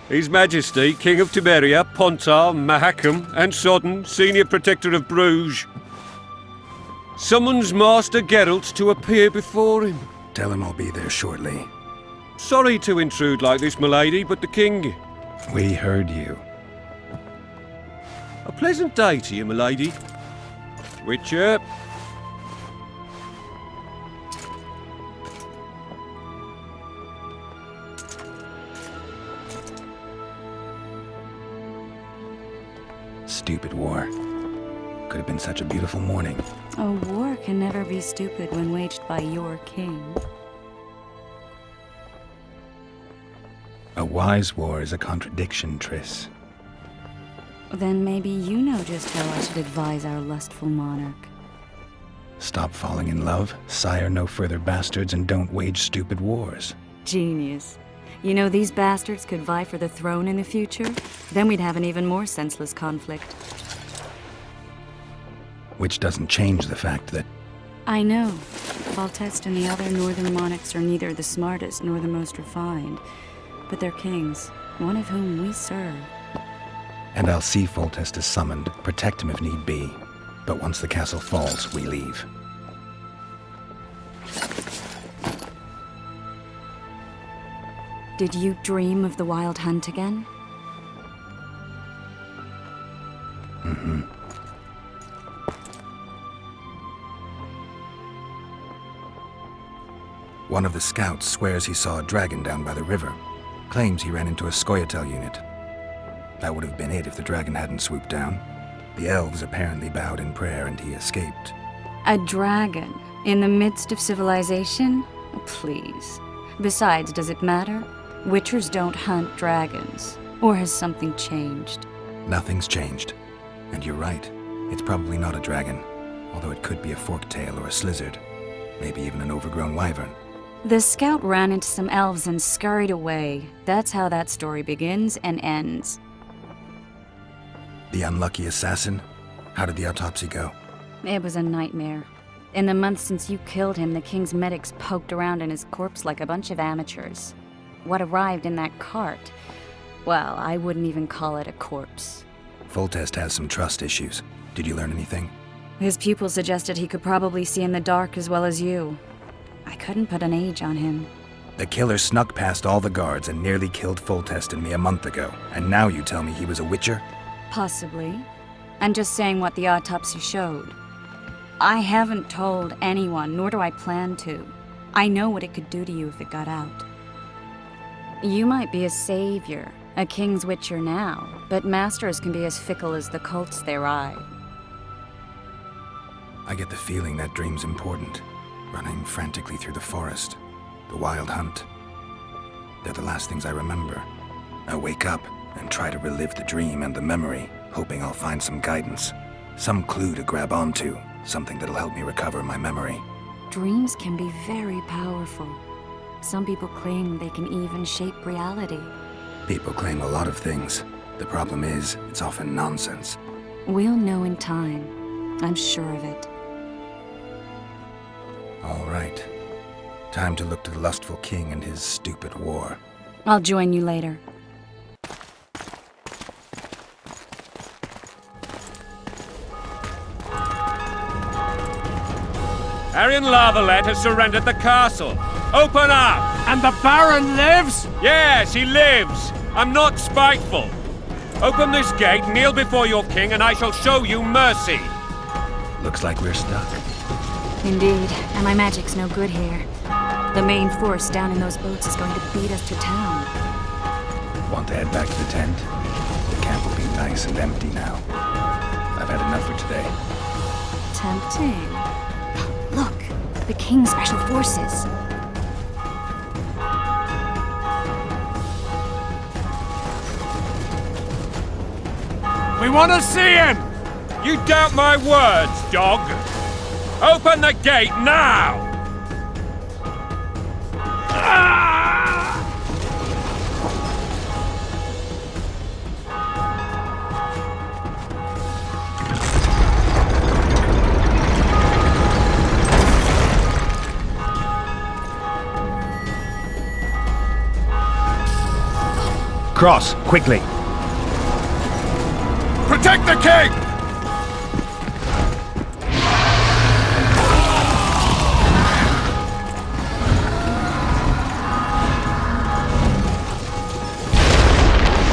His Majesty, King of Temeria, Pontar, Mahakam, and Sodden, Senior Protector of Bruges, summons Master Geralt to appear before him. Tell him I'll be there shortly. Sorry to intrude like this, milady, but the King... We heard you. A pleasant day to you, milady. Witcher. Stupid war. Could have been such a beautiful morning. A war can never be stupid when waged by your king. A wise war is a contradiction, Triss. Then maybe you know just how I should advise our lustful monarch. Stop falling in love, sire no further bastards, and don't wage stupid wars. Genius. You know, these bastards could vie for the throne in the future? Then we'd have an even more senseless conflict. Which doesn't change the fact that... I know. Foltest and the other northern monarchs are neither the smartest nor the most refined. But they're kings, one of whom we serve. And I'll see Foltest is summoned, protect him if need be. But once the castle falls, we leave. Did you dream of the Wild Hunt again? Mm-hmm. One of the scouts swears he saw a dragon down by the river. Claims he ran into a Scoia'tael unit. That would have been it if the dragon hadn't swooped down. The elves apparently bowed in prayer and he escaped. A dragon? In the midst of civilization? Oh, please. Besides, does it matter? Witchers don't hunt dragons. Or has something changed? Nothing's changed. And you're right. It's probably not a dragon. Although it could be a forktail or a slizzard. Maybe even an overgrown wyvern. The scout ran into some elves and scurried away. That's how that story begins and ends. The unlucky assassin? How did the autopsy go? It was a nightmare. In the months since you killed him, the king's medics poked around in his corpse like a bunch of amateurs. What arrived in that cart? Well, I wouldn't even call it a corpse. Foltest has some trust issues. Did you learn anything? His pupil suggested he could probably see in the dark as well as you. I couldn't put an age on him. The killer snuck past all the guards and nearly killed Foltest and me a month ago. And now you tell me he was a witcher? Possibly. I'm just saying what the autopsy showed. I haven't told anyone, nor do I plan to. I know what it could do to you if it got out. You might be a savior, a king's witcher now, but masters can be as fickle as the colts they ride. I get the feeling that dream's important. Running frantically through the forest. The wild hunt. They're the last things I remember. I wake up and try to relive the dream and the memory, hoping I'll find some guidance. Some clue to grab onto. Something that'll help me recover my memory. Dreams can be very powerful. Some people claim they can even shape reality. People claim a lot of things. The problem is, it's often nonsense. We'll know in time. I'm sure of it. All right. Time to look to the lustful king and his stupid war. I'll join you later. Arian Lavalet has surrendered the castle. Open up! And the Baron lives? Yes, he lives. I'm not spiteful. Open this gate, kneel before your king, and I shall show you mercy. Looks like we're stuck. Indeed, and my magic's no good here. The main force down in those boats is going to beat us to town. Want to head back to the tent? The camp will be nice and empty now. I've had enough for today. Tempting. Look, the King's Special Forces. We want to see him! You doubt my words, dog? Open the gate now! Cross, quickly. Protect the king!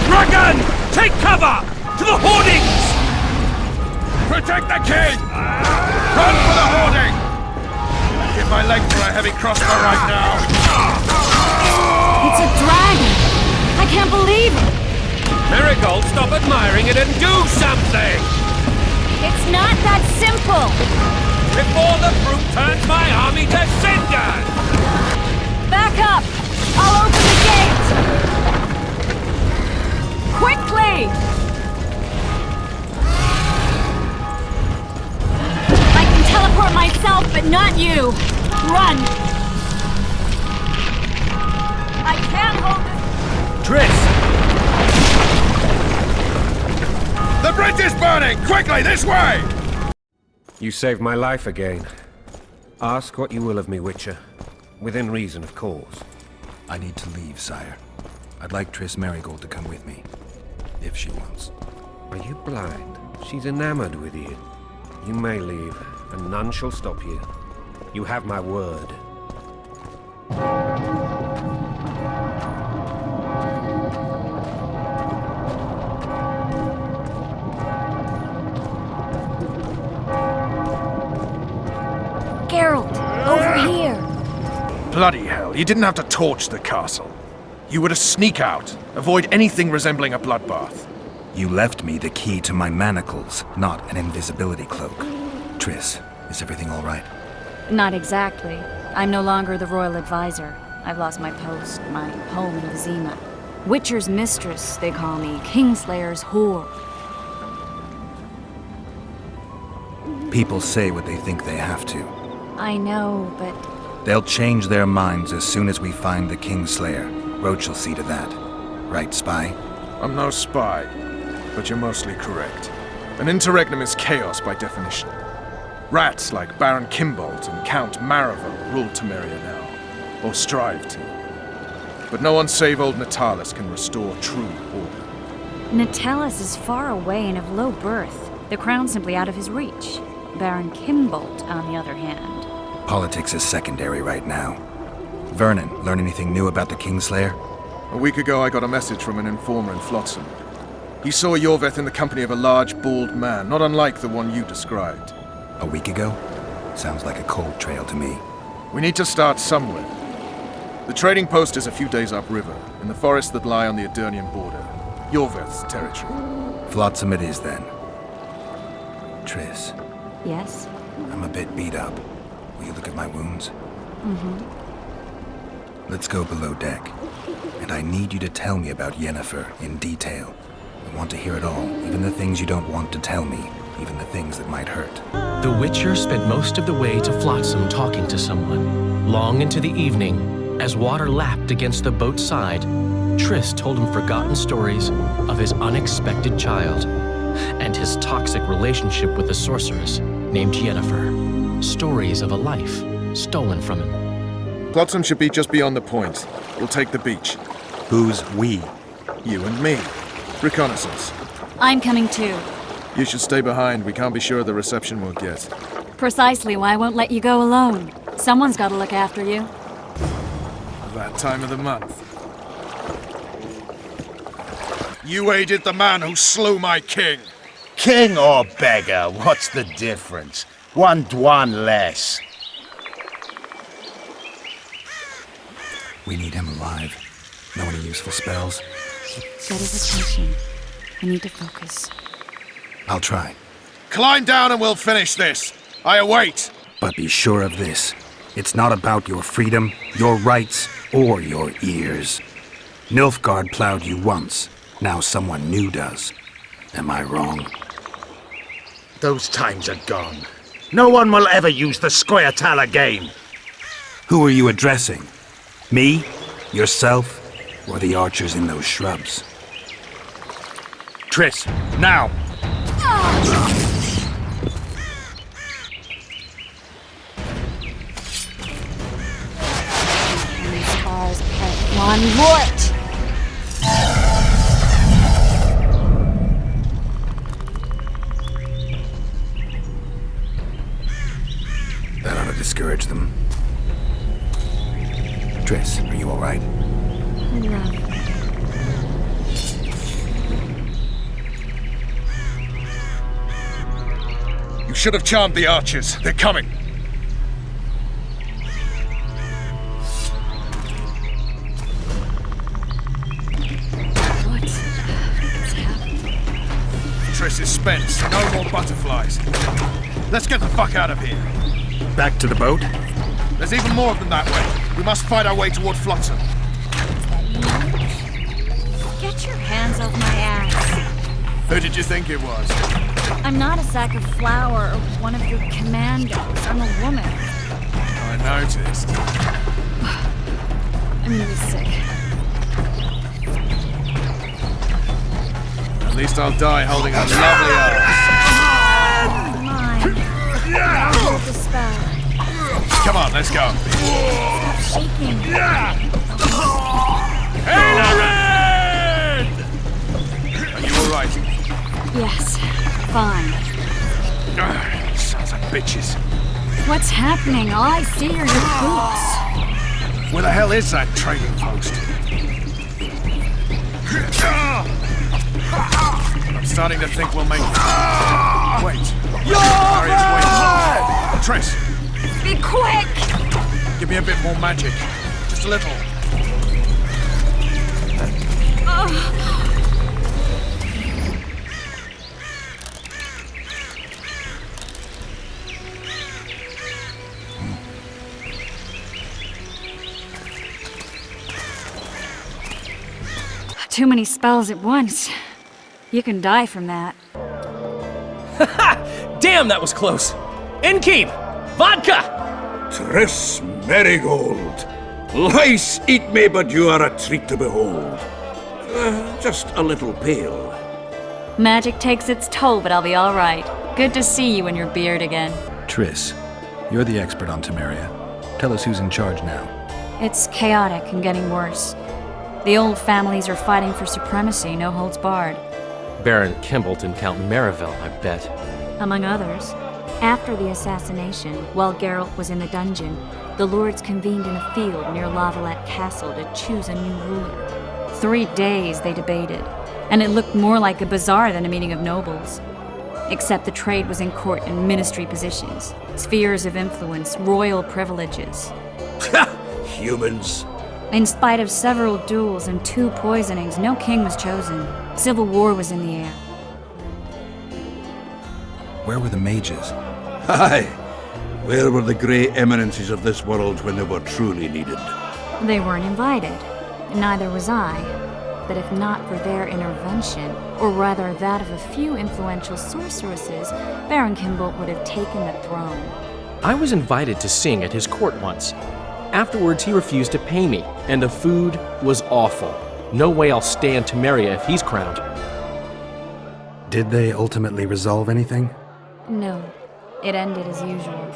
Dragon! Take cover! To the hoardings! Protect the king! Run for the hoarding! I'd give my leg for a heavy crossbow right now. It's a dragon! I can't believe it! Merigold, stop admiring it and do something! It's not that simple! Before the brute turns my army to cinders! Back up! I'll open the gate! Quickly! I can teleport myself, but not you! Run! I can't hold this. Triss! The bridge is burning! Quickly, this way! You saved my life again. Ask what you will of me, Witcher. Within reason, of course. I need to leave, sire. I'd like Triss Merigold to come with me, if she wants. Are you blind? She's enamored with you. You may leave, and none shall stop you. You have my word. Geralt, over here! Bloody hell, you didn't have to torch the castle. You were to sneak out, avoid anything resembling a bloodbath. You left me the key to my manacles, not an invisibility cloak. Triss, is everything all right? Not exactly. I'm no longer the royal advisor. I've lost my post, my home in Vizima. Witcher's mistress, they call me. Kingslayer's whore. People say what they think they have to. I know, but They'll change their minds as soon as we find the Kingslayer. Roach will see to that. Right, spy? I'm no spy, but you're mostly correct. An interregnum is chaos by definition. Rats like Baron Kimbold and Count Maravel rule Temeria now, or strive to. But no one save old Natalis can restore true order. Natalis is far away and of low birth. The crown's simply out of his reach. Baron Kimbold, on the other hand. Politics is secondary right now. Vernon, learn anything new about the Kingslayer? A week ago I got a message from an informer in Flotsam. He saw Yorveth in the company of a large, bald man, not unlike the one you described. A week ago? Sounds like a cold trail to me. We need to start somewhere. The trading post is a few days upriver, in the forests that lie on the Edirnian border. Yorveth's territory. Flotsam it is then. Triss, Yes? I'm a bit beat up. Will you look at my wounds? Let's go below deck. And I need you to tell me about Yennefer in detail. I want to hear it all, even the things you don't want to tell me, even the things that might hurt. The Witcher spent most of the way to Flotsam talking to someone. Long into the evening, as water lapped against the boat's side, Triss told him forgotten stories of his unexpected child and his toxic relationship with a sorceress named Yennefer. Stories of a life stolen from him. Flotsam should be just beyond the point. We'll take the beach. Who's we? You and me. Reconnaissance. I'm coming too. You should stay behind. We can't be sure of the reception we'll get. Precisely why I won't let you go alone. Someone's got to look after you. That time of the month. You aided the man who slew my king. King or beggar, what's the difference? One dwan less. We need him alive. Know any useful spells? Get his attention. I need to focus. I'll try. Climb down and we'll finish this. I await. But be sure of this. It's not about your freedom, your rights, or your ears. Nilfgaard plowed you once. Now someone new does. Am I wrong? Those times are gone. No one will ever use the square tile again. Who are you addressing? Me? Yourself? Or the archers in those shrubs? Triss, now! These scars have one root! That ought to discourage them. Triss, are you alright? Love. You should have charmed the archers. They're coming. What's happening? Triss is spent. No more butterflies. Let's get the fuck out of here. Back to the boat? There's even more of them that way. We must fight our way toward Flotsam. Get your hands off my ass. Who did you think it was? I'm not a sack of flour or one of your commandos. I'm a woman. I noticed. I'm really sick. At least I'll die holding a lovely ass. Mine. I'll hold the spell. Come on, let's go. Stop shaking. Hey, Aaron! Are you alright? Yes, fine. Sons of bitches. What's happening? All I see are your boots. Where the hell is that trading post? I'm starting to think we'll make it. Wait. Marius, wait. Triss, Be quick! give me a bit more magic. Just a little. Too many spells at once. You can die from that. Damn, that was close. Innkeep! Vodka! Triss Merigold. Lice eat me, but you are a treat to behold. Just a little pale. Magic takes its toll, but I'll be all right. Good to see you in your beard again. Triss, you're the expert on Temeria. Tell us who's in charge now. It's chaotic and getting worse. The old families are fighting for supremacy, no holds barred. Baron Kimbolt and Count Merivale, I bet. Among others. After the assassination, while Geralt was in the dungeon, the lords convened in a field near Lavalette Castle to choose a new ruler. 3 days they debated, and it looked more like a bazaar than a meeting of nobles. Except the trade was in court and ministry positions, spheres of influence, royal privileges. Humans. In spite of several duels and 2 poisonings, no king was chosen. Civil war was in the air. Where were the mages? Aye. Where were the grey eminences of this world when they were truly needed? They weren't invited. Neither was I. But if not for their intervention, or rather that of a few influential sorceresses, Baron Kimbolt would have taken the throne. I was invited to sing at his court once. Afterwards, he refused to pay me, and the food was awful. No way I'll stay in Temeria if he's crowned. Did they ultimately resolve anything? No, it ended as usual.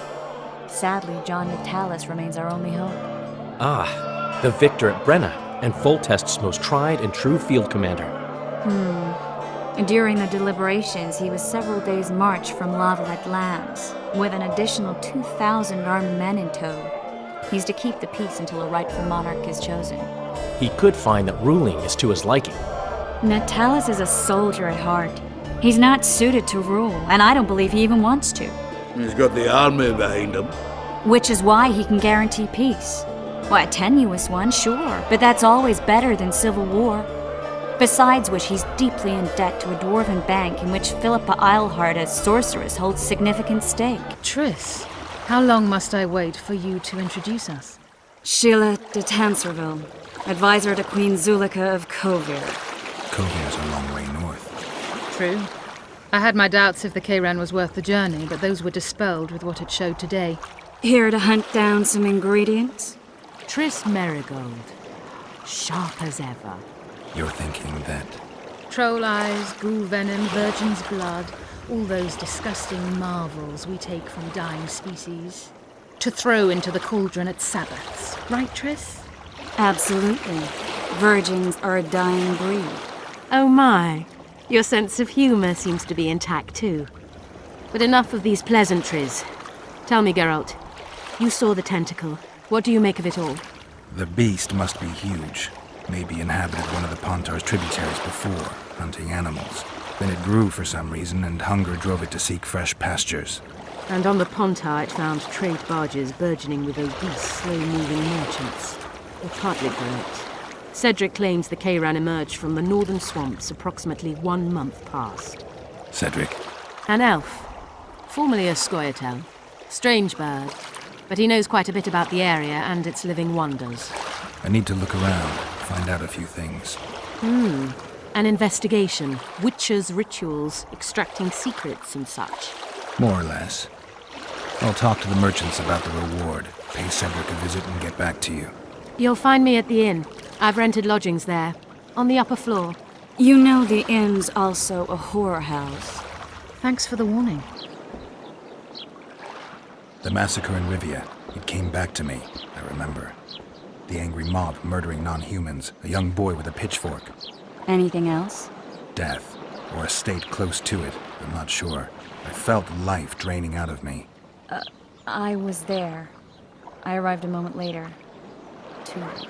Sadly, John Natalis remains our only hope. Ah, the victor at Brenna, and Foltest's most tried and true field commander. During the deliberations, he was several days' march from Lavalette lands, with an additional 2,000 armed men in tow. He's to keep the peace until a rightful monarch is chosen. He could find that ruling is to his liking. Natalis is a soldier at heart. He's not suited to rule, and I don't believe he even wants to. He's got the army behind him. Which is why he can guarantee peace. Well, a tenuous one, sure, but that's always better than civil war. Besides which, he's deeply in debt to a dwarven bank in which Philippa Eilhart, as sorceress, holds significant stake. Triss, how long must I wait for you to introduce us? Sheila de Tanserville, advisor to Queen Zulika of Kovir. Kovir is a long way north. True. I had my doubts if the Kayran was worth the journey, but those were dispelled with what it showed today. Here to hunt down some ingredients? Triss Merigold. Sharp as ever. You're thinking that... Troll eyes, ghoul venom, virgin's blood, all those disgusting marvels we take from dying species. To throw into the cauldron at Sabbaths. Right, Triss? Absolutely. Virgins are a dying breed. Oh my. Your sense of humor seems to be intact too. But enough of these pleasantries. Tell me, Geralt. You saw the tentacle. What do you make of it all? The beast must be huge. Maybe inhabited one of the Pontar's tributaries before, hunting animals. Then it grew for some reason, and hunger drove it to seek fresh pastures. And on the Pontar it found trade barges burgeoning with obese, slow-moving merchants. You're partly correct. Cedric claims the Kayran emerged from the northern swamps approximately 1 month past. Cedric? An elf. Formerly a Scoia'tael. Strange bird. But he knows quite a bit about the area and its living wonders. I need to look around, find out a few things. An investigation. Witches' rituals, extracting secrets and such. More or less. I'll talk to the merchants about the reward, pay Cedric a visit and get back to you. You'll find me at the inn. I've rented lodgings there, on the upper floor. You know the inn's also a whorehouse. Thanks for the warning. The massacre in Rivia, it came back to me, I remember. The angry mob murdering non-humans, a young boy with a pitchfork. Anything else? Death, or a state close to it, I'm not sure. I felt life draining out of me. I was there. I arrived a moment later. Too late.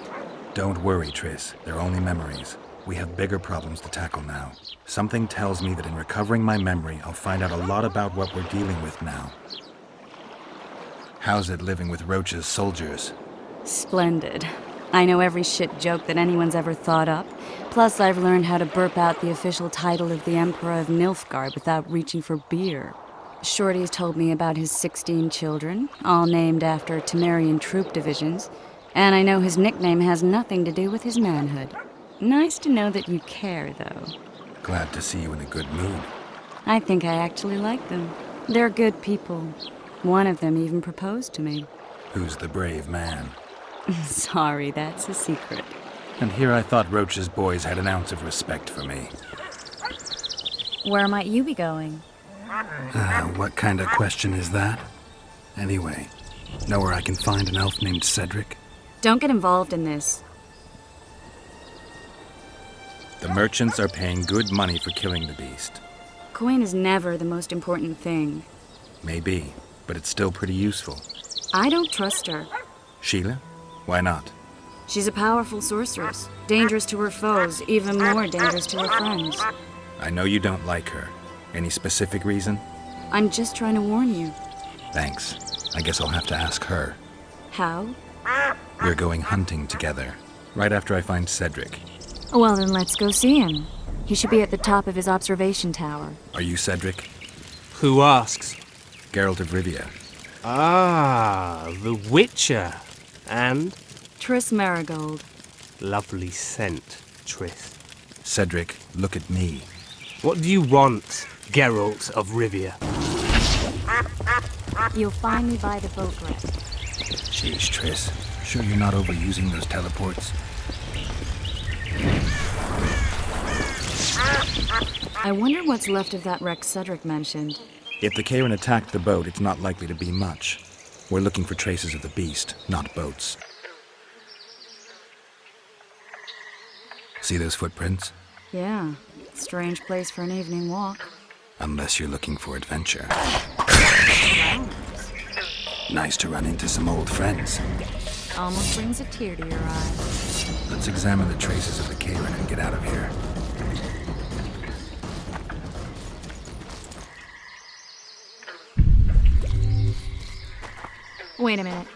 Don't worry, Triss. They're only memories. We have bigger problems to tackle now. Something tells me that in recovering my memory, I'll find out a lot about what we're dealing with now. How's it living with Roach's soldiers? Splendid. I know every shit joke that anyone's ever thought up. Plus, I've learned how to burp out the official title of the Emperor of Nilfgaard without reaching for beer. Shorty's told me about his 16 children, all named after Temerian troop divisions, and I know his nickname has nothing to do with his manhood. Nice to know that you care, though. Glad to see you in a good mood. I think I actually like them. They're good people. One of them even proposed to me. Who's the brave man? Sorry, that's a secret. And here I thought Roach's boys had an ounce of respect for me. Where might you be going? What kind of question is that? Anyway, know where I can find an elf named Cedric? Don't get involved in this. The merchants are paying good money for killing the beast. Coin is never the most important thing. Maybe, but it's still pretty useful. I don't trust her. Sheila? Why not? She's a powerful sorceress. Dangerous to her foes, even more dangerous to her friends. I know you don't like her. Any specific reason? I'm just trying to warn you. Thanks. I guess I'll have to ask her. How? We're going hunting together, right after I find Cedric. Well, then let's go see him. He should be at the top of his observation tower. Are you Cedric? Who asks? Geralt of Rivia. Ah, the Witcher. And? Triss Merigold. Lovely scent, Triss. Cedric, look at me. What do you want, Geralt of Rivia? You'll find me by the boat wreck. Jeez, Triss. Sure you're not overusing those teleports? I wonder what's left of that wreck Cedric mentioned. If the Kayran attacked the boat, it's not likely to be much. We're looking for traces of the beast, not boats. See those footprints? Yeah, strange place for an evening walk. Unless you're looking for adventure. Nice to run into some old friends. Almost brings a tear to your eye. Let's examine the traces of the Kayran and get out of here. Wait a minute.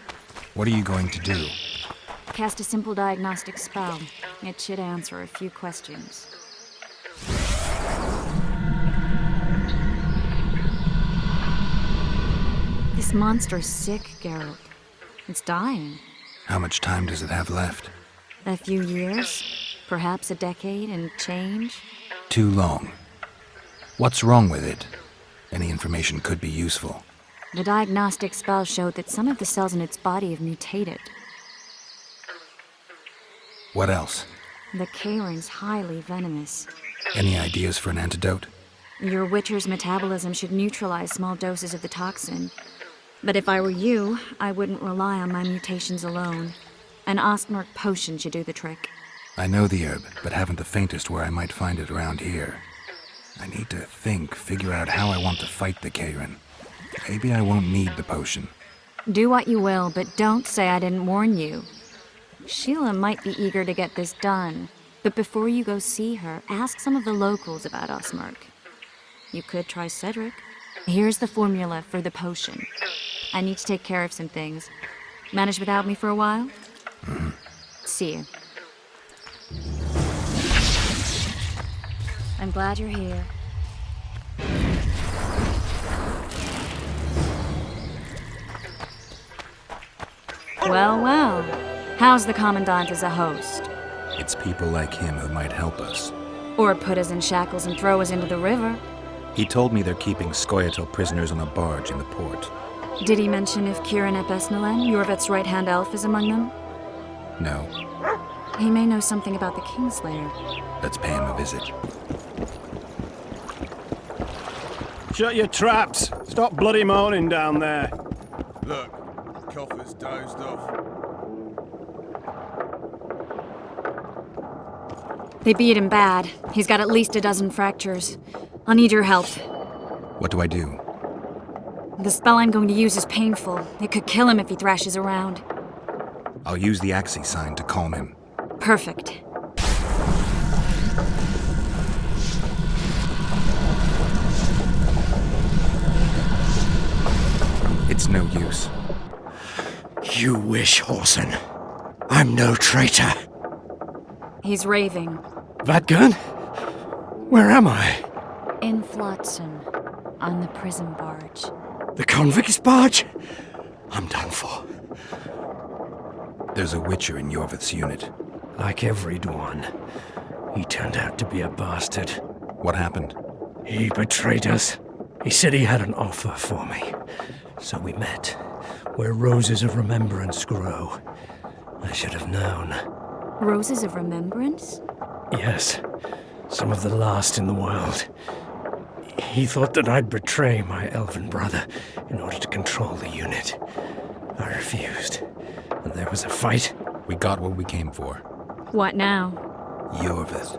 What are you going to do? Cast a simple diagnostic spell. It should answer a few questions. This monster's sick, Geralt. It's dying. How much time does it have left? A few years? Perhaps a decade and change? Too long. What's wrong with it? Any information could be useful. The diagnostic spell showed that some of the cells in its body have mutated. What else? The Kayran's highly venomous. Any ideas for an antidote? Your Witcher's metabolism should neutralize small doses of the toxin. But if I were you, I wouldn't rely on my mutations alone. An Ostmark potion should do the trick. I know the herb, but haven't the faintest where I might find it around here. I need to figure out how I want to fight the Kayran. Maybe I won't need the potion. Do what you will, but don't say I didn't warn you. Sheila might be eager to get this done, but before you go see her, ask some of the locals about Ostmark. You could try Cedric. Here's the formula for the potion. I need to take care of some things. Manage without me for a while? Mm-hmm. See you. I'm glad you're here. Well, well. How's the Commandant as a host? It's people like him who might help us. Or put us in shackles and throw us into the river. He told me they're keeping Scoia'tael prisoners on a barge in the port. Did he mention if Kieran ep Esnalen, Yorveth's right-hand elf, is among them? No. He may know something about the Kingslayer. Let's pay him a visit. Shut your traps! Stop bloody moaning down there. Look, Coffer's dozed off. They beat him bad. He's got at least a dozen fractures. I'll need your help. What do I do? The spell I'm going to use is painful. It could kill him if he thrashes around. I'll use the Axii sign to calm him. Perfect. It's no use. You wish, Whoreson. I'm no traitor. He's raving. Vadgun? Where am I? In Flotsam, on the prison barge. The convict's barge? I'm done for. There's a Witcher in Yorveth's unit. Like everyone, he turned out to be a bastard. What happened? He betrayed us. He said he had an offer for me. So we met, where roses of remembrance grow. I should have known. Roses of remembrance? Yes, some of the last in the world. He thought that I'd betray my elven brother in order to control the unit. I refused, and there was a fight. We got what we came for. What now? Yorveth.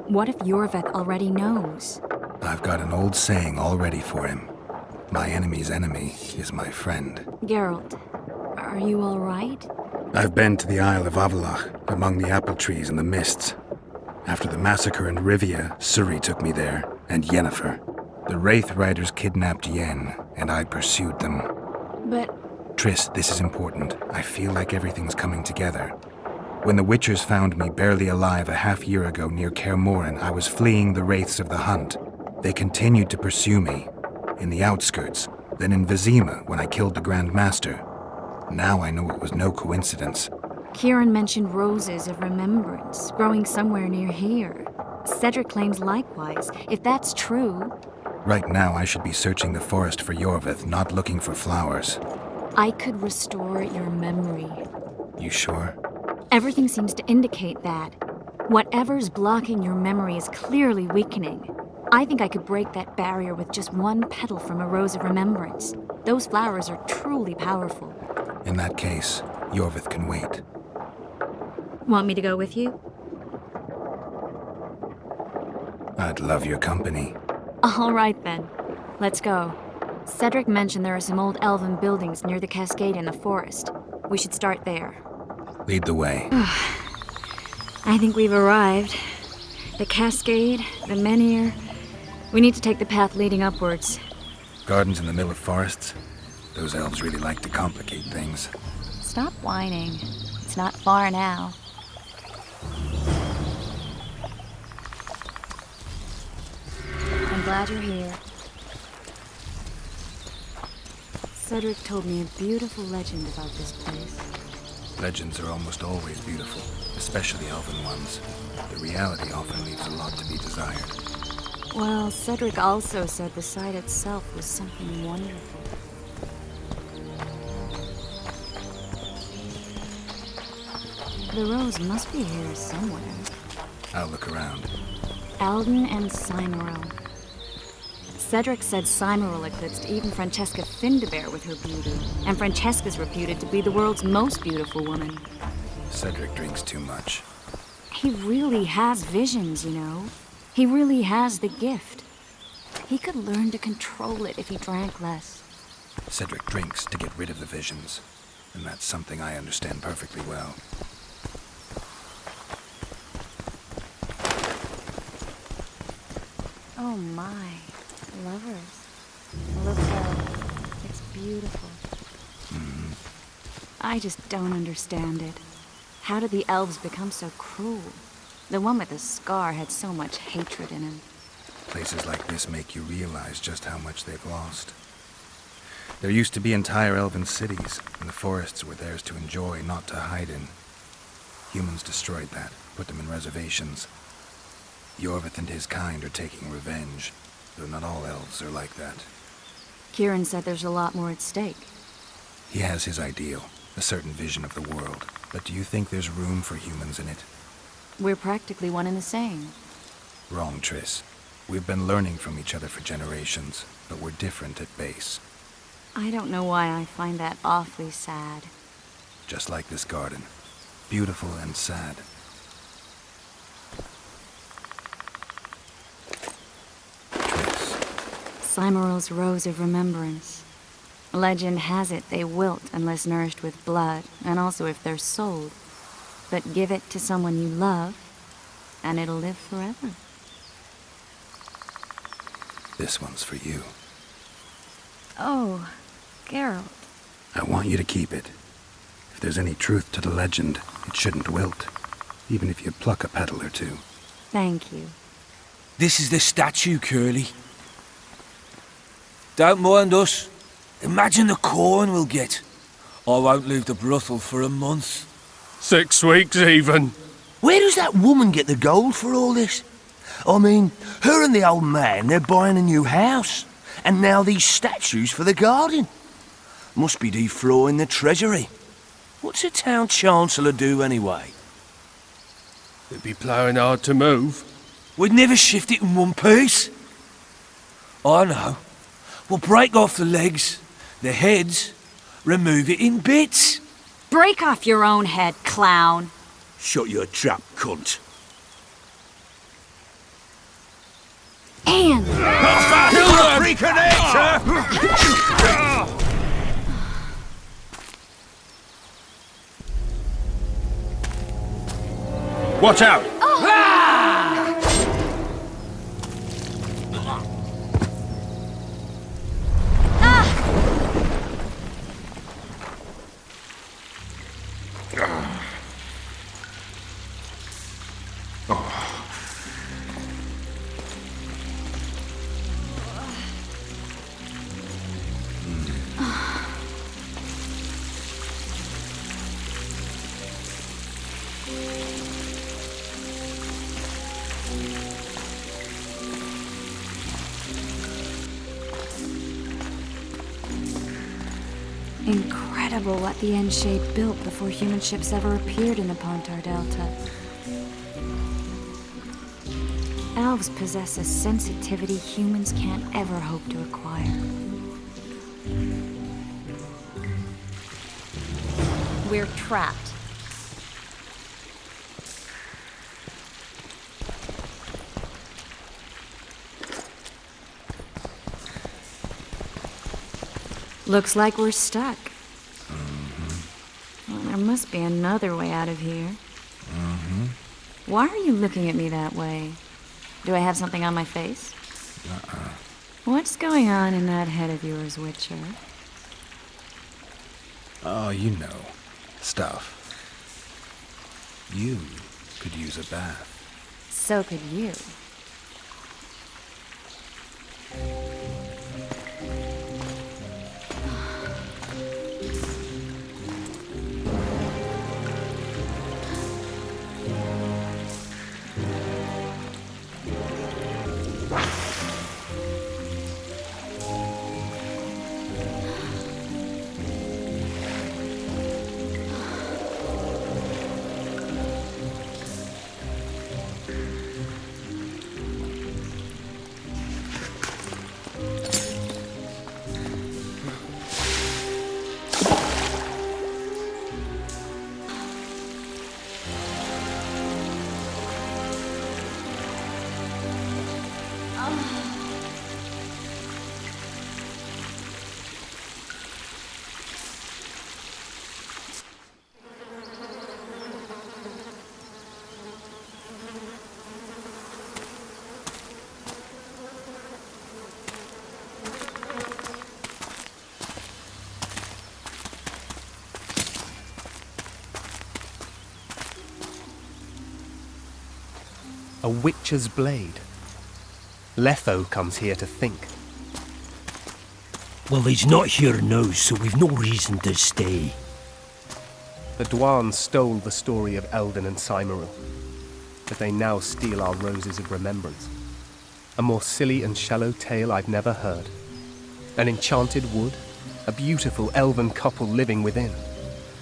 What if Yorveth already knows? I've got an old saying all ready for him. My enemy's enemy is my friend. Geralt, are you all right? I've been to the Isle of Avalach, among the apple trees and the mists. After the massacre in Rivia, Suri took me there, and Yennefer. The Wraith Riders kidnapped Yen, and I pursued them. But... Triss, this is important. I feel like everything's coming together. When the Witchers found me barely alive a half-year ago near Kaer Morhen, I was fleeing the Wraiths of the Hunt. They continued to pursue me, in the outskirts, then in Vizima when I killed the Grand Master. Now I know it was no coincidence. Kieran mentioned roses of remembrance, growing somewhere near here. Cedric claims likewise. If that's true... Right now I should be searching the forest for Yorveth, not looking for flowers. I could restore your memory. You sure? Everything seems to indicate that. Whatever's blocking your memory is clearly weakening. I think I could break that barrier with just one petal from a rose of remembrance. Those flowers are truly powerful. In that case, Yorveth can wait. Want me to go with you? I'd love your company. All right then. Let's go. Cedric mentioned there are some old elven buildings near the cascade in the forest. We should start there. Lead the way. I think we've arrived. The cascade, the menhir. We need to take the path leading upwards. Gardens in the middle of forests? Those elves really like to complicate things. Stop whining. It's not far now. I'm glad you're here. Cedric told me a beautiful legend about this place. Legends are almost always beautiful, especially elven ones. The reality often leaves a lot to be desired. Well, Cedric also said the site itself was something wonderful. The rose must be here somewhere. I'll look around. Alden and Cymoril. Cedric said Cymoril eclipsed even Francesca Findabair with her beauty, and Francesca's reputed to be the world's most beautiful woman. Cedric drinks too much. He really has visions, you know. He really has the gift. He could learn to control it if he drank less. Cedric drinks to get rid of the visions, and that's something I understand perfectly well. Oh my, lovers. Look, it's beautiful. I just don't understand it. How did the elves become so cruel? The one with the scar had so much hatred in him. Places like this make you realize just how much they've lost. There used to be entire elven cities, and the forests were theirs to enjoy, not to hide in. Humans destroyed that, put them in reservations. Yorvith and his kind are taking revenge, though not all elves are like that. Kieran said there's a lot more at stake. He has his ideal, a certain vision of the world, but do you think there's room for humans in it? We're practically one and the same. Wrong, Triss. We've been learning from each other for generations, but we're different at base. I don't know why I find that awfully sad. Just like this garden. Beautiful and sad. Cymoril's Rose of Remembrance. Legend has it they wilt unless nourished with blood, and also if they're sold. But give it to someone you love, and it'll live forever. This one's for you. Oh, Geralt. I want you to keep it. If there's any truth to the legend, it shouldn't wilt, even if you pluck a petal or two. Thank you. This is the statue, Curly. Don't mind us. Imagine the corn we'll get. I won't leave the brothel for a month. 6 weeks even. Where does that woman get the gold for all this? I mean, her and the old man, they're buying a new house. And now these statues for the garden. Must be defraying the treasury. What's a town chancellor do anyway? It'd be ploughing hard to move. We'd never shift it in one piece. I know. We'll break off the legs, the heads, remove it in bits. Break off your own head, clown. Shut your trap, cunt. Anne! Kill the freak of nature! Watch out! Incredible what the N-shape built before human ships ever appeared in the Pontar Delta. Elves possess a sensitivity humans can't ever hope to acquire. We're trapped. Looks like we're stuck. Well, there must be another way out of here. Why are you looking at me that way? Do I have something on my face? What's going on in that head of yours, Witcher? Oh, you know. Stuff. You could use a bath. So could you. A witcher's blade. Letho comes here to think. Well, he's not here now, so we've no reason to stay. The Dwan stole the story of Eldon and Cymoril, but they now steal our roses of remembrance. A more silly and shallow tale I've never heard. An enchanted wood, a beautiful elven couple living within.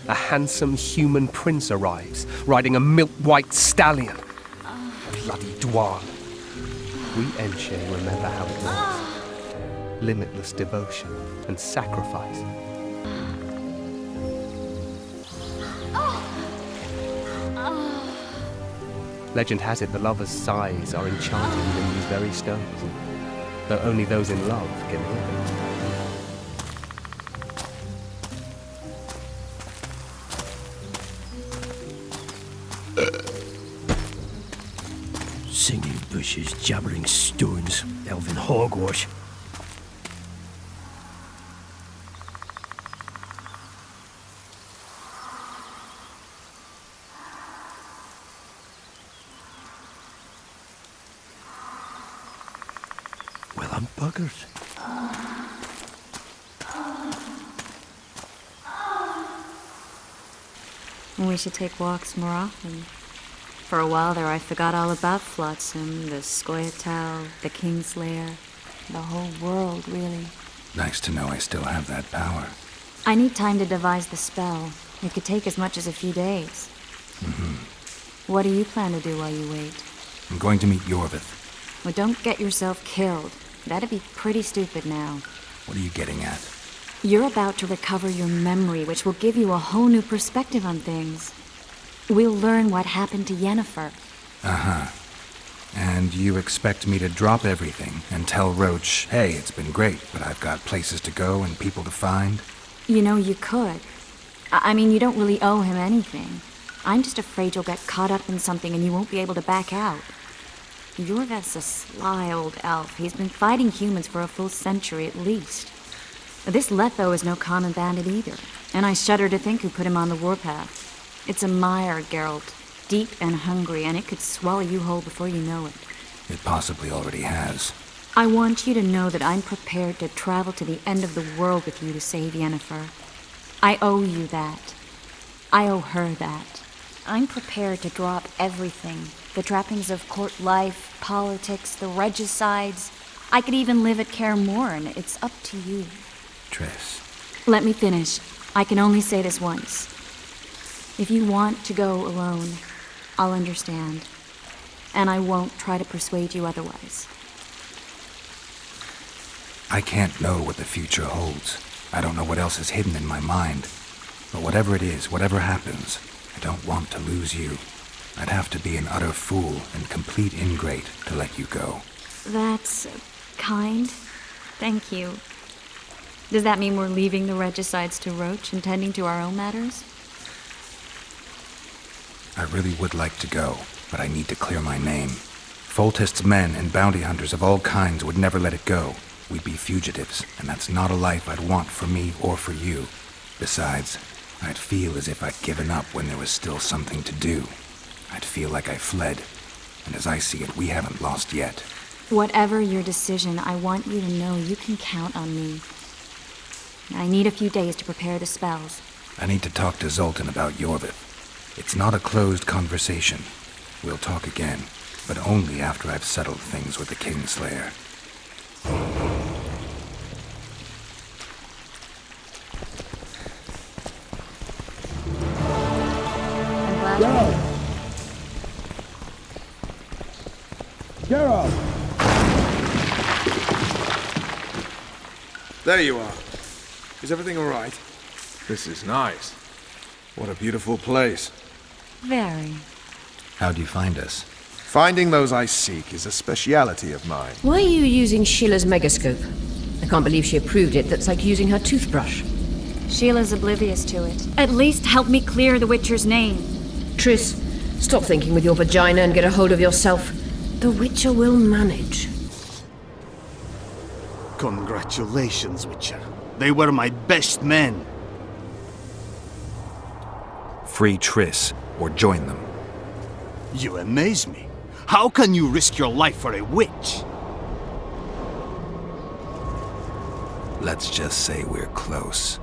A handsome human prince arrives, riding a milk-white stallion. Bloody Dwan. We Enshe remember how it was. Limitless devotion and sacrifice. Legend has it the lovers' sighs are enchanted within these very stones, though only those in love can hear them. Singing bushes, jabbering stones, elven hogwash. Well, I'm buggered. We should take walks more often. For a while there, I forgot all about Flotsam, the Scoia'tael, the Kingslayer, the whole world, really. Nice to know I still have that power. I need time to devise the spell. It could take as much as a few days. What do you plan to do while you wait? I'm going to meet Yorvith. Well, don't get yourself killed. That'd be pretty stupid now. What are you getting at? You're about to recover your memory, which will give you a whole new perspective on things. We'll learn what happened to Yennefer. Uh-huh. And you expect me to drop everything and tell Roach, hey, it's been great, but I've got places to go and people to find? You know, you could. I mean, you don't really owe him anything. I'm just afraid you'll get caught up in something and you won't be able to back out. Yorvith's a sly old elf. He's been fighting humans for a full century at least. This Letho is no common bandit either, and I shudder to think who put him on the warpath. It's a mire, Geralt, deep and hungry, and it could swallow you whole before you know it. It possibly already has. I want you to know that I'm prepared to travel to the end of the world with you to save Yennefer. I owe you that. I owe her that. I'm prepared to drop everything. The trappings of court life, politics, the regicides. I could even live at Kaer Morhen. It's up to you. Triss. Let me finish. I can only say this once. If you want to go alone, I'll understand. And I won't try to persuade you otherwise. I can't know what the future holds. I don't know what else is hidden in my mind. But whatever it is, whatever happens, I don't want to lose you. I'd have to be an utter fool and complete ingrate to let you go. That's kind. Thank you. Does that mean we're leaving the regicides to Roach and tending to our own matters? I really would like to go, but I need to clear my name. Foltest's men and bounty hunters of all kinds would never let it go. We'd be fugitives, and that's not a life I'd want for me or for you. Besides, I'd feel as if I'd given up when there was still something to do. I'd feel like I fled, and as I see it, we haven't lost yet. Whatever your decision, I want you to know you can count on me. I need a few days to prepare the spells. I need to talk to Zoltan about Yorvith. It's not a closed conversation. We'll talk again, but only after I've settled things with the Kingslayer. Geralt! Geralt! There you are. Is everything all right? This is nice. What a beautiful place. Very. How'd you find us? Finding those I seek is a speciality of mine. Why are you using Sheila's megascope? I can't believe she approved it. That's like using her toothbrush. Sheila's oblivious to it. At least help me clear the Witcher's name. Triss, stop thinking with your vagina and get a hold of yourself. The Witcher will manage. Congratulations, Witcher. They were my best men. Free Triss, or join them. You amaze me. How can you risk your life for a witch? Let's just say we're close.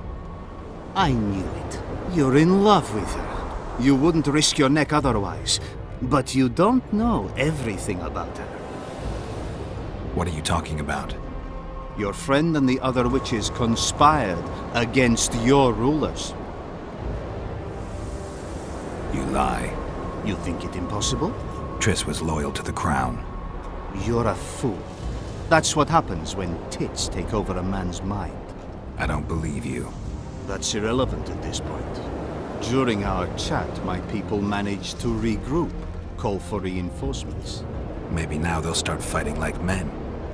I knew it. You're in love with her. You wouldn't risk your neck otherwise. But you don't know everything about her. What are you talking about? Your friend and the other witches conspired against your rulers. You lie. You think it impossible? Triss was loyal to the crown. You're a fool. That's what happens when tits take over a man's mind. I don't believe you. That's irrelevant at this point. During our chat, my people managed to regroup, call for reinforcements. Maybe now they'll start fighting like men.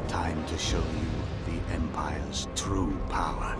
Time to show you the Empire's true power.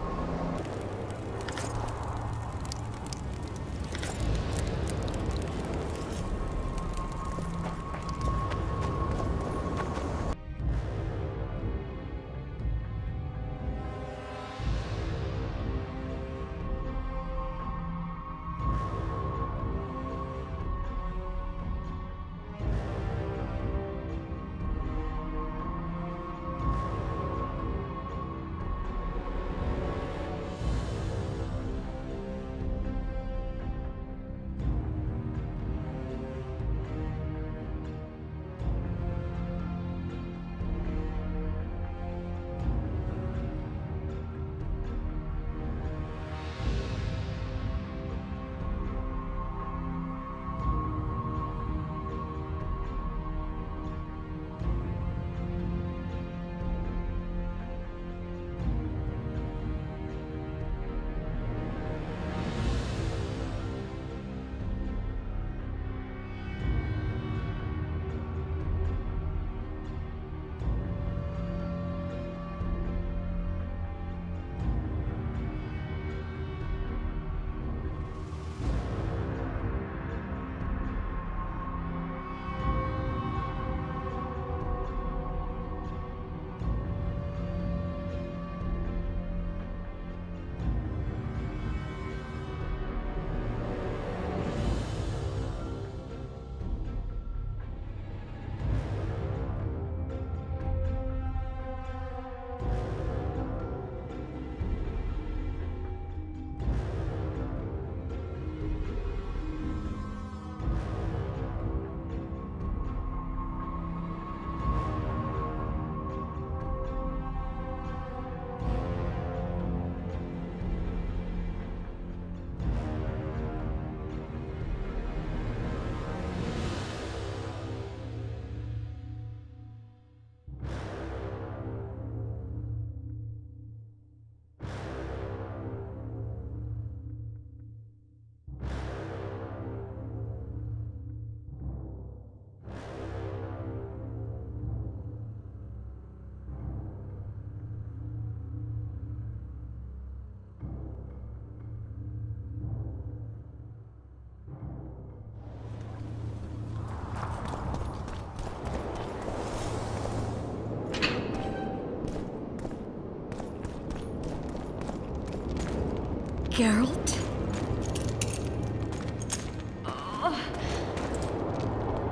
Geralt?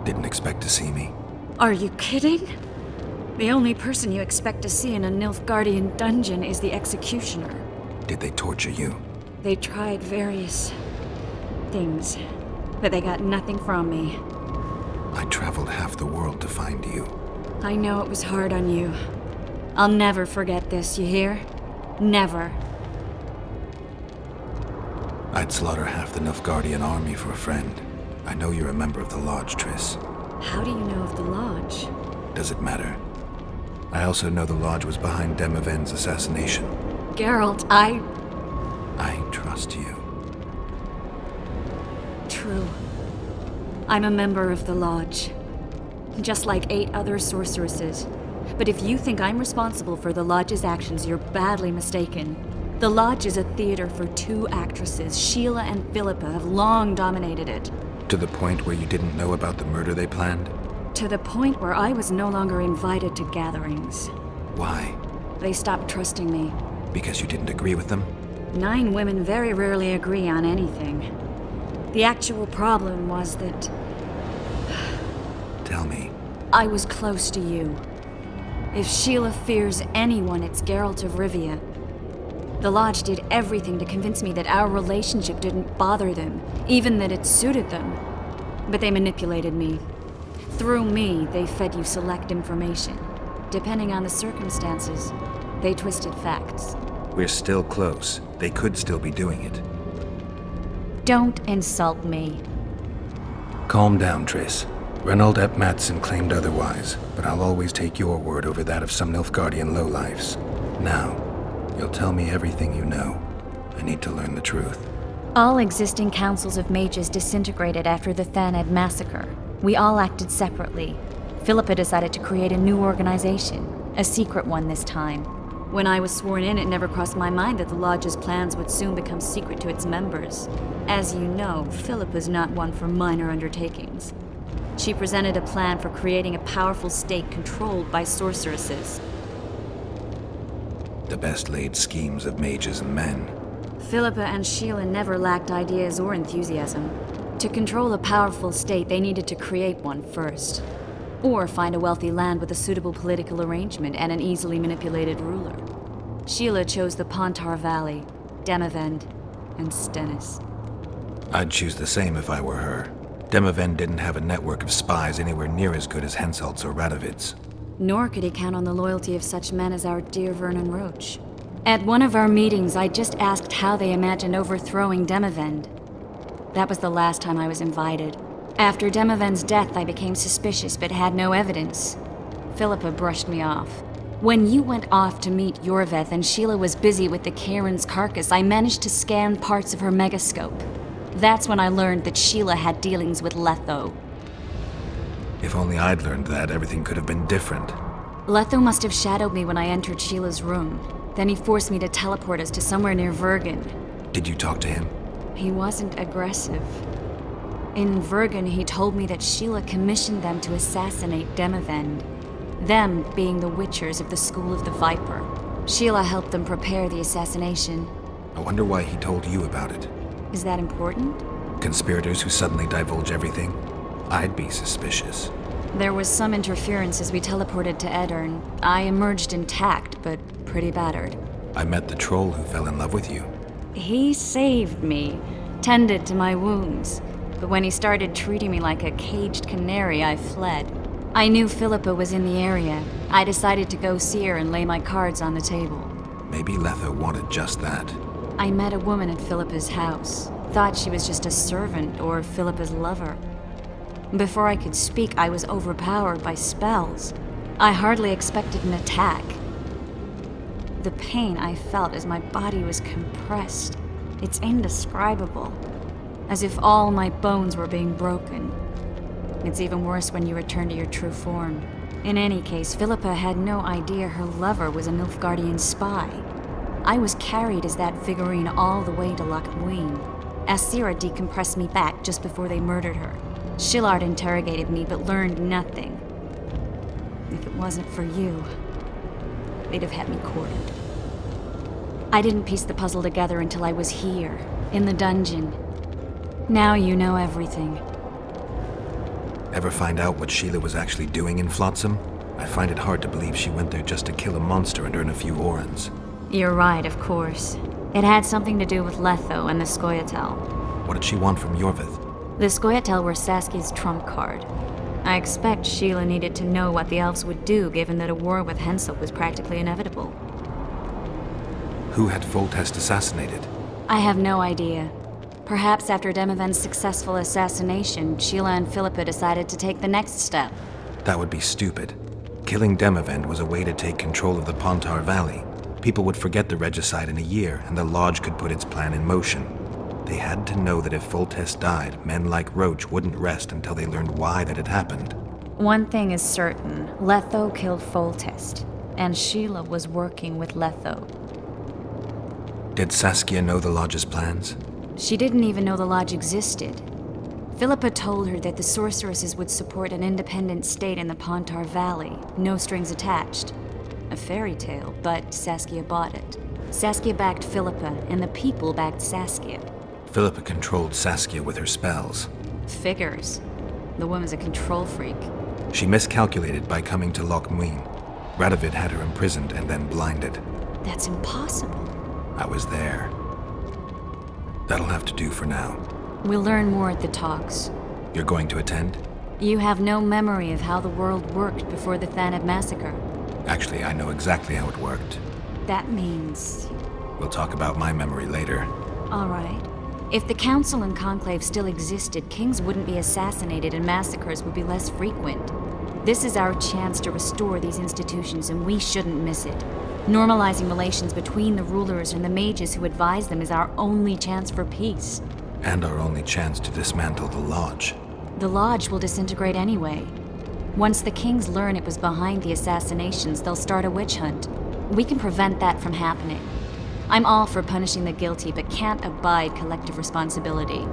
Didn't expect to see me. Are you kidding? The only person you expect to see in a Nilfgaardian dungeon is the executioner. Did they torture you? They tried various things, but they got nothing from me. I traveled half the world to find you. I know it was hard on you. I'll never forget this, you hear? Never. I'd slaughter half the Nilfgaardian army for a friend. I know you're a member of the Lodge, Triss. How do you know of the Lodge? Does it matter? I also know the Lodge was behind Demoven's assassination. Geralt, I trust you. True. I'm a member of the Lodge. Just like 8 other sorceresses. But if you think I'm responsible for the Lodge's actions, you're badly mistaken. The Lodge is a theater for 2 actresses. Sheila and Philippa have long dominated it. To the point where you didn't know about the murder they planned? To the point where I was no longer invited to gatherings. Why? They stopped trusting me. Because you didn't agree with them? 9 women very rarely agree on anything. The actual problem was that... Tell me. I was close to you. If Sheila fears anyone, it's Geralt of Rivia. The Lodge did everything to convince me that our relationship didn't bother them, even that it suited them. But they manipulated me. Through me, they fed you select information. Depending on the circumstances, they twisted facts. We're still close. They could still be doing it. Don't insult me. Calm down, Triss. Reynold Ep Matson claimed otherwise, but I'll always take your word over that of some Nilfgaardian lowlifes. Now, you'll tell me everything you know. I need to learn the truth. All existing councils of mages disintegrated after the Thaned massacre. We all acted separately. Philippa decided to create a new organization, a secret one this time. When I was sworn in, it never crossed my mind that the Lodge's plans would soon become secret to its members. As you know, Philippa's not one for minor undertakings. She presented a plan for creating a powerful state controlled by sorceresses. The best laid schemes of mages and men. Philippa and Sheila never lacked ideas or enthusiasm. To control a powerful state, they needed to create one first. Or find a wealthy land with a suitable political arrangement and an easily manipulated ruler. Sheila chose the Pontar Valley, Demavend, and Stennis. I'd choose the same if I were her. Demavend didn't have a network of spies anywhere near as good as Henselt's or Radovid's. Nor could he count on the loyalty of such men as our dear Vernon Roach. At one of our meetings, I just asked how they imagined overthrowing Demavend. That was the last time I was invited. After Demavend's death, I became suspicious but had no evidence. Philippa brushed me off. When you went off to meet Yorveth and Sheila was busy with the Karen's carcass, I managed to scan parts of her megascope. That's when I learned that Sheila had dealings with Letho. If only I'd learned that, everything could have been different. Letho must have shadowed me when I entered Sheila's room. Then he forced me to teleport us to somewhere near Vergen. Did you talk to him? He wasn't aggressive. In Vergen, he told me that Sheila commissioned them to assassinate Demavend. Them being the Witchers of the School of the Viper. Sheila helped them prepare the assassination. I wonder why he told you about it. Is that important? Conspirators who suddenly divulge everything? I'd be suspicious. There was some interference as we teleported to Edirn. I emerged intact, but pretty battered. I met the troll who fell in love with you. He saved me, tended to my wounds. But when he started treating me like a caged canary, I fled. I knew Philippa was in the area. I decided to go see her and lay my cards on the table. Maybe Letho wanted just that. I met a woman at Philippa's house. Thought she was just a servant or Philippa's lover. Before I could speak, I was overpowered by spells. I hardly expected an attack. The pain I felt as my body was compressed, it's indescribable. As if all my bones were being broken. It's even worse when you return to your true form. In any case, Philippa had no idea her lover was a Nilfgaardian spy. I was carried as that figurine all the way to Loch Muin. Asira decompressed me back just before they murdered her. Shillard interrogated me but learned nothing. If it wasn't for you, they'd have had me quartered. I didn't piece the puzzle together until I was here, in the dungeon. Now you know everything. Ever find out what Sheila was actually doing in Flotsam? I find it hard to believe she went there just to kill a monster and earn a few orans. You're right, of course. It had something to do with Letho and the Scoia'tael. What did she want from Yorveth? The Scoia'tael were Saskia's trump card. I expect Sheila needed to know what the elves would do, given that a war with Henselt was practically inevitable. Who had Foltest assassinated? I have no idea. Perhaps after Demavend's successful assassination, Sheila and Philippa decided to take the next step. That would be stupid. Killing Demavend was a way to take control of the Pontar Valley. People would forget the regicide in a year, and the Lodge could put its plan in motion. They had to know that if Foltest died, men like Roach wouldn't rest until they learned why that had happened. One thing is certain. Letho killed Foltest, and Sheila was working with Letho. Did Saskia know the Lodge's plans? She didn't even know the Lodge existed. Philippa told her that the sorceresses would support an independent state in the Pontar Valley, no strings attached. A fairy tale, but Saskia bought it. Saskia backed Philippa, and the people backed Saskia. Philippa controlled Saskia with her spells. Figures. The woman's a control freak. She miscalculated by coming to Loch Muin. Radovid had her imprisoned and then blinded. That's impossible. I was there. That'll have to do for now. We'll learn more at the talks. You're going to attend? You have no memory of how the world worked before the Thanedd massacre. Actually, I know exactly how it worked. That means... We'll talk about my memory later. All right. If the Council and Conclave still existed, kings wouldn't be assassinated and massacres would be less frequent. This is our chance to restore these institutions, and we shouldn't miss it. Normalizing relations between the rulers and the mages who advise them is our only chance for peace. And our only chance to dismantle the Lodge. The Lodge will disintegrate anyway. Once the kings learn it was behind the assassinations, they'll start a witch hunt. We can prevent that from happening. I'm all for punishing the guilty, but can't abide collective responsibility.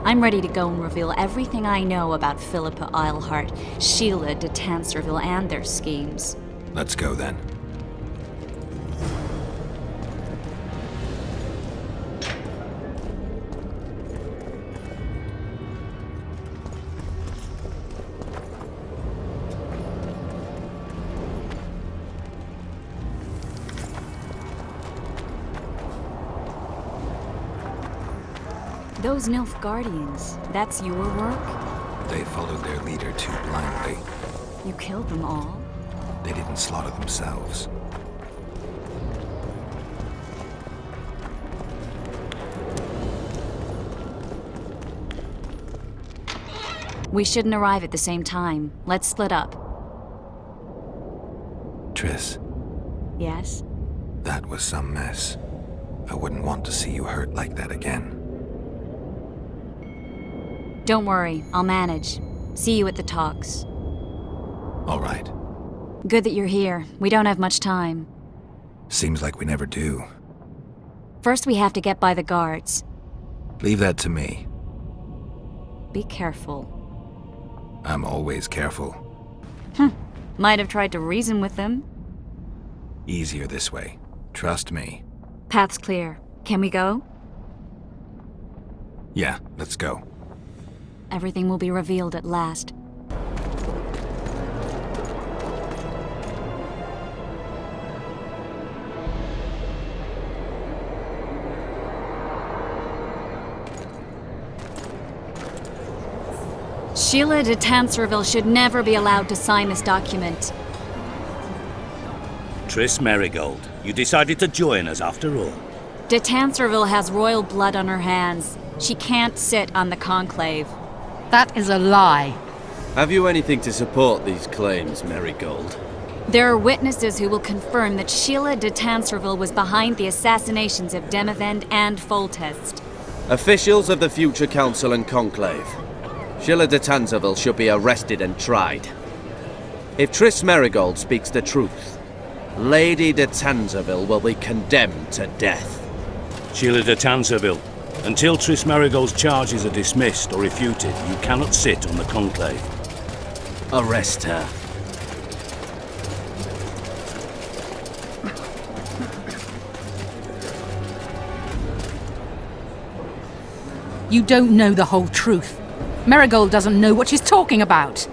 I'm ready to go and reveal everything I know about Philippa Eilhart, Sheila de Tanserville, and their schemes. Let's go then. Those Nilfgaardians, that's your work? They followed their leader too blindly. You killed them all? They didn't slaughter themselves. We shouldn't arrive at the same time. Let's split up. Triss, Yes? that was some mess. I wouldn't want to see you hurt like that again. Don't worry, I'll manage. See you at the talks. All right. Good that you're here. We don't have much time. Seems like we never do. First, we have to get by the guards. Leave that to me. Be careful. I'm always careful. Might have tried to reason with them. Easier this way. Trust me. Path's clear. Can we go? Yeah, let's go. Everything will be revealed at last. Sheila de Tanserville should never be allowed to sign this document. Triss Merigold, you decided to join us after all. De Tanserville has royal blood on her hands. She can't sit on the Conclave. That is a lie. Have you anything to support these claims, Merigold? There are witnesses who will confirm that Sheila de Tanserville was behind the assassinations of Demavend and Foltest. Officials of the future Council and Conclave. Sheila de Tanserville should be arrested and tried. If Triss Merigold speaks the truth, Lady de Tanserville will be condemned to death. Sheila de Tanserville, until Triss Merigold's charges are dismissed or refuted, you cannot sit on the Conclave. Arrest her. You don't know the whole truth. Merigold doesn't know what she's talking about.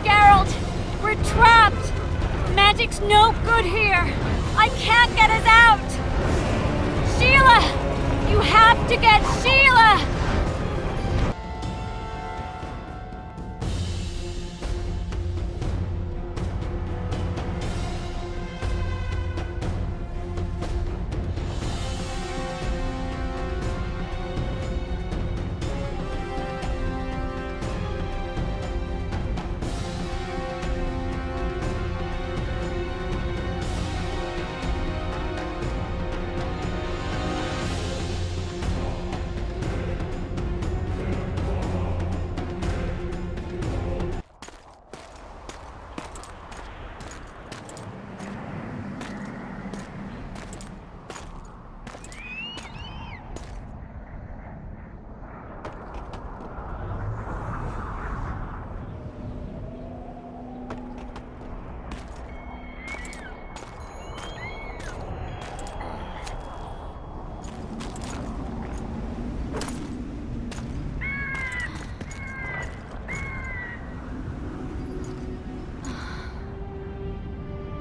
Geralt! We're trapped! Magic's no good here! I can't get us out! Sheila! You have to get Sheila!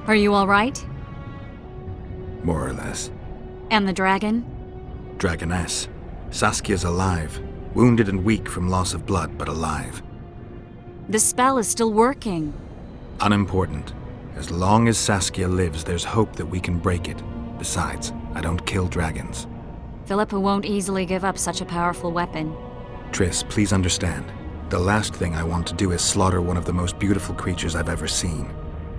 Are you all right? More or less. And the dragon? Dragoness. Saskia's alive. Wounded and weak from loss of blood, but alive. The spell is still working. Unimportant. As long as Saskia lives, there's hope that we can break it. Besides, I don't kill dragons. Philippa won't easily give up such a powerful weapon. Triss, please understand. The last thing I want to do is slaughter one of the most beautiful creatures I've ever seen.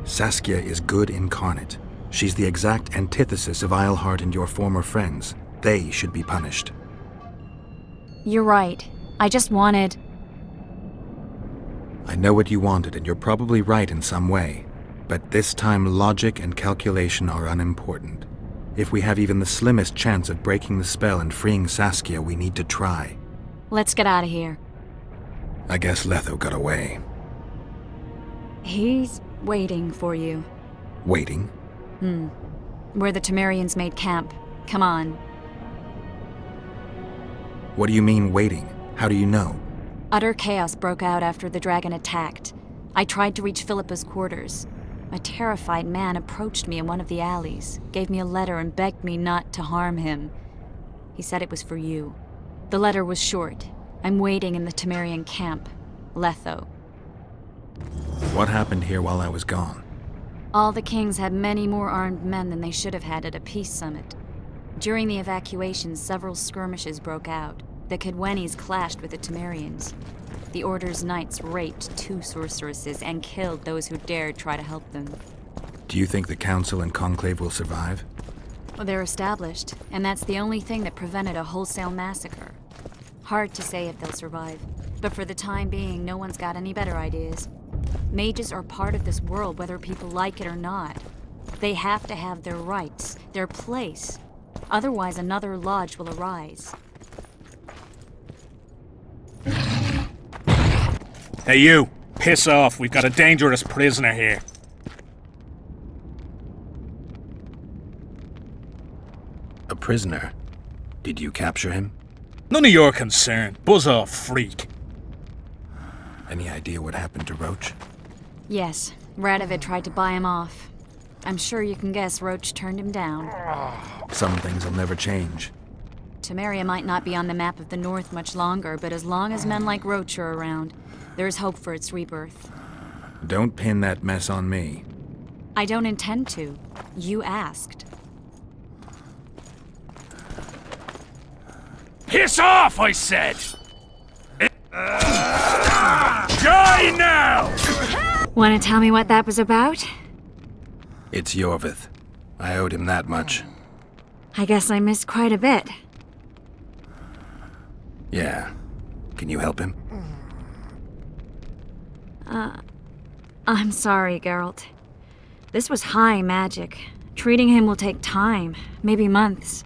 Saskia is good incarnate. She's the exact antithesis of Eilhart and your former friends. They should be punished. You're right. I just wanted... I know what you wanted, and you're probably right in some way. But this time, logic and calculation are unimportant. If we have even the slimmest chance of breaking the spell and freeing Saskia, we need to try. Let's get out of here. I guess Letho got away. He's waiting for you. Waiting? Where the Temerians made camp. Come on. What do you mean, waiting? How do you know? Utter chaos broke out after the dragon attacked. I tried to reach Philippa's quarters. A terrified man approached me in one of the alleys, gave me a letter and begged me not to harm him. He said it was for you. The letter was short. I'm waiting in the Temerian camp. Letho. What happened here while I was gone? All the kings had many more armed men than they should have had at a peace summit. During the evacuation, several skirmishes broke out. The Cadwenis clashed with the Temerians. The Order's knights raped 2 sorceresses and killed those who dared try to help them. Do you think the Council and Conclave will survive? Well, they're established, and that's the only thing that prevented a wholesale massacre. Hard to say if they'll survive, but for the time being, no one's got any better ideas. Mages are part of this world, whether people like it or not. They have to have their rights, their place. Otherwise, another lodge will arise. Hey you! Piss off, we've got a dangerous prisoner here. A prisoner? Did you capture him? None of your concern. Buzz off, freak. Any idea what happened to Roach? Yes, Radovid tried to buy him off. I'm sure you can guess Roach turned him down. Some things will never change. Temeria might not be on the map of the North much longer, but as long as men like Roach are around, there's hope for its rebirth. Don't pin that mess on me. I don't intend to. You asked. Piss off, I said! Die now! Want to tell me what that was about? It's Yorvith. I owed him that much. I guess I missed quite a bit. Yeah. Can you help him? I'm sorry, Geralt. This was high magic. Treating him will take time, maybe months.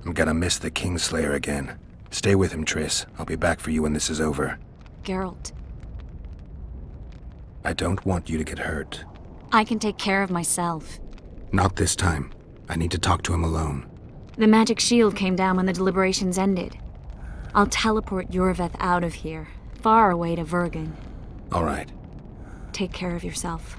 I'm gonna miss the Kingslayer again. Stay with him, Triss. I'll be back for you when this is over. Geralt, I don't want you to get hurt. I can take care of myself. Not this time. I need to talk to him alone. The magic shield came down when the deliberations ended. I'll teleport Yorvith out of here, far away to Vergen. All right. Take care of yourself.